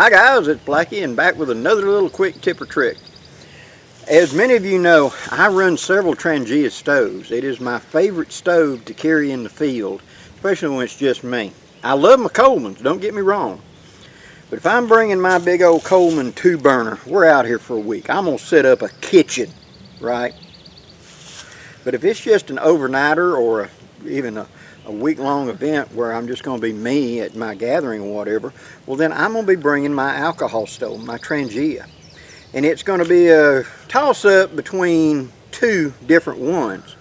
Hi guys, it's Blackie and back with another little quick tip or trick. As many of you know, I run several Trangia stoves. It is my favorite stove to carry in the field, especially when it's just me. I love my Colemans, don't get me wrong. But if I'm bringing my big old Coleman 2-burner, we're out here for a week. I'm going to set up a kitchen, right? But if it's just an overnighter or even a week-long event where I'm just going to be me at my gathering or whatever, well then I'm going to be bringing my alcohol stove, my Trangia. And it's going to be a toss-up between two different ones.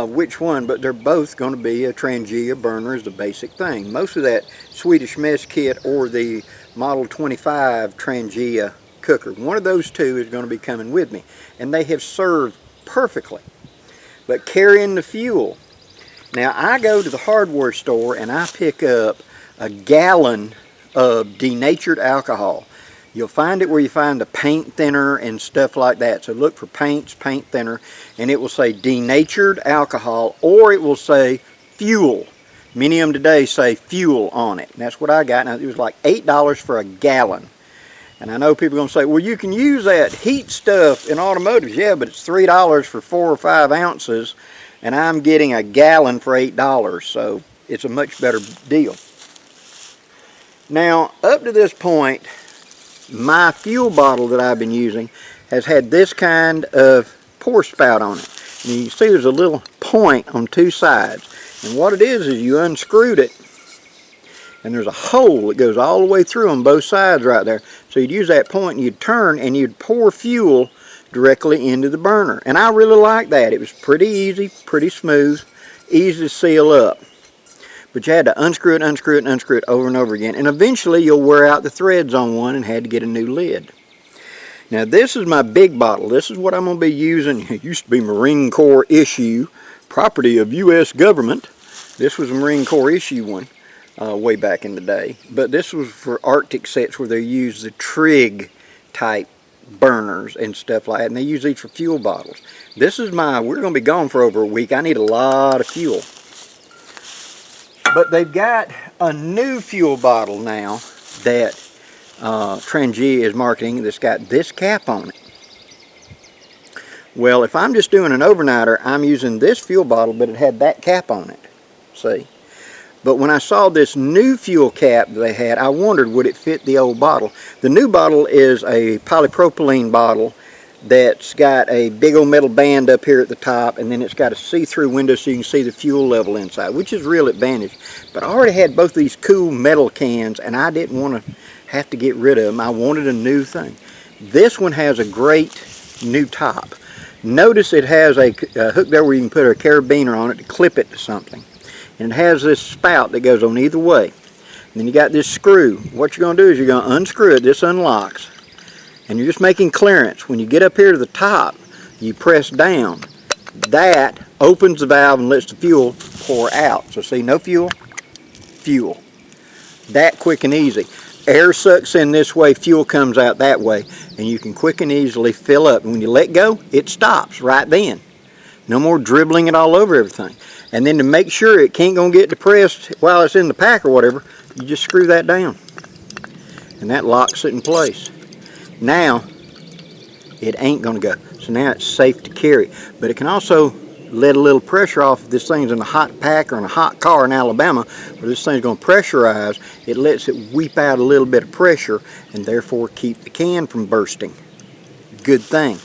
Which one, but they're both going to be a Trangia burner is the basic thing. Most of that Swedish mess kit or the Model 25 Trangia cooker, one of those two is going to be coming with me. And they have served perfectly. But carrying the fuel, now I go to the hardware store and I pick up a gallon of denatured alcohol. You'll find it where you find the paint thinner and stuff like that. So look for paints, paint thinner, and it will say denatured alcohol or it will say fuel. Many of them today say fuel on it. And that's what I got. Now it was like $8 for a gallon. And I know people are going to say, well, you can use that heat stuff in automotives. Yeah, but it's $3 for 4 or 5 ounces. And I'm getting a gallon for $8, so it's a much better deal. Now, up to this point, my fuel bottle that I've been using has had this kind of pour spout on it. And you can see there's a little point on two sides. And what it is you unscrewed it, and there's a hole that goes all the way through on both sides right there. So you'd use that point and you'd turn and you'd pour fuel directly into the burner. And I really like that. It was pretty easy, pretty smooth, easy to seal up. But you had to unscrew it, unscrew it, and unscrew it over and over again. And eventually you'll wear out the threads on one and had to get a new lid. Now this is my big bottle. This is what I'm going to be using. It used to be Marine Corps issue, property of U.S. government. This was a Marine Corps issue one way back in the day. But this was for Arctic sets where they use the trig type burners and stuff like that, and they use these for fuel bottles. This is we're going to be gone for over a week. I need a lot of fuel. But they've got a new fuel bottle now that Trangia is marketing that's got this cap on it. Well, if I'm just doing an overnighter, I'm using this fuel bottle, but it had that cap on it. See? But when I saw this new fuel cap they had, I wondered, would it fit the old bottle? The new bottle is a polypropylene bottle that's got a big old metal band up here at the top, and then it's got a see-through window so you can see the fuel level inside, which is a real advantage. But I already had both these cool metal cans, and I didn't want to have to get rid of them. I wanted a new thing. This one has a great new top. Notice it has a hook there where you can put a carabiner on it to clip it to something. And it has this spout that goes on either way. And then you got this screw. What you're going to do is you're going to unscrew it. This unlocks. And you're just making clearance. When you get up here to the top, you press down. That opens the valve and lets the fuel pour out. So see, no fuel, fuel. That quick and easy. Air sucks in this way, fuel comes out that way. And you can quick and easily fill up. And when you let go, it stops right then. No more dribbling it all over everything. And then to make sure it can't go get depressed while it's in the pack or whatever, you just screw that down. And that locks it in place. Now, it ain't going to go. So now it's safe to carry. But it can also let a little pressure off if this thing's in a hot pack or in a hot car in Alabama where this thing's going to pressurize. It lets it weep out a little bit of pressure and therefore keep the can from bursting. Good thing.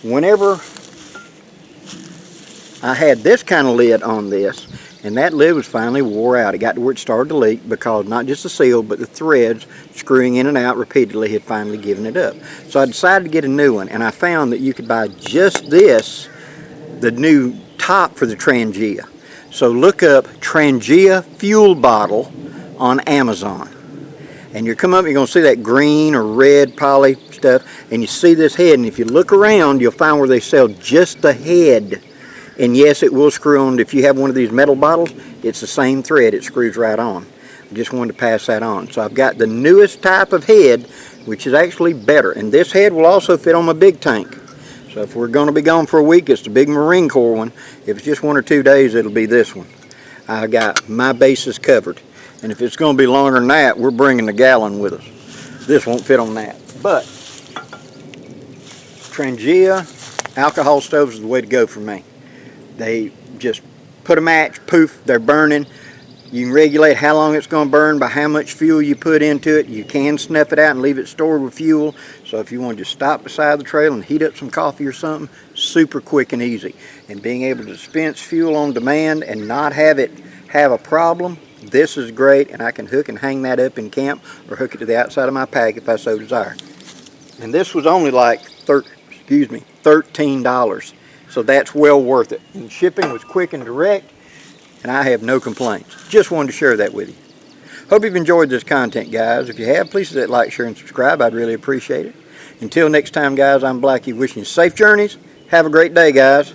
Whenever I had this kind of lid on this, and that lid was finally wore out. It got to where it started to leak because not just the seal, but the threads screwing in and out repeatedly had finally given it up. So I decided to get a new one, and I found that you could buy just this, the new top for the Trangia. So look up Trangia fuel bottle on Amazon. And you come up, you're going to see that green or red poly stuff, and you see this head, and if you look around, you'll find where they sell just the head. And yes, it will screw on. If you have one of these metal bottles, it's the same thread. It screws right on. I just wanted to pass that on. So I've got the newest type of head, which is actually better. And this head will also fit on my big tank. So if we're going to be gone for a week, it's the big Marine Corps one. If it's just 1 or 2 days, it'll be this one. I got my bases covered. And if it's going to be longer than that, we're bringing the gallon with us. This won't fit on that. But Trangia alcohol stoves is the way to go for me. They just put a match, poof, they're burning. You can regulate how long it's going to burn by how much fuel you put into it. You can snuff it out and leave it stored with fuel. So if you want to just stop beside the trail and heat up some coffee or something, super quick and easy. And being able to dispense fuel on demand and not have it have a problem, this is great. And I can hook and hang that up in camp or hook it to the outside of my pack if I so desire. And this was only like $13. So that's well worth it. And shipping was quick and direct, and I have no complaints. Just wanted to share that with you. Hope you've enjoyed this content, guys. If you have, please hit that like, share, and subscribe. I'd really appreciate it. Until next time, guys, I'm Blackie wishing you safe journeys. Have a great day, guys.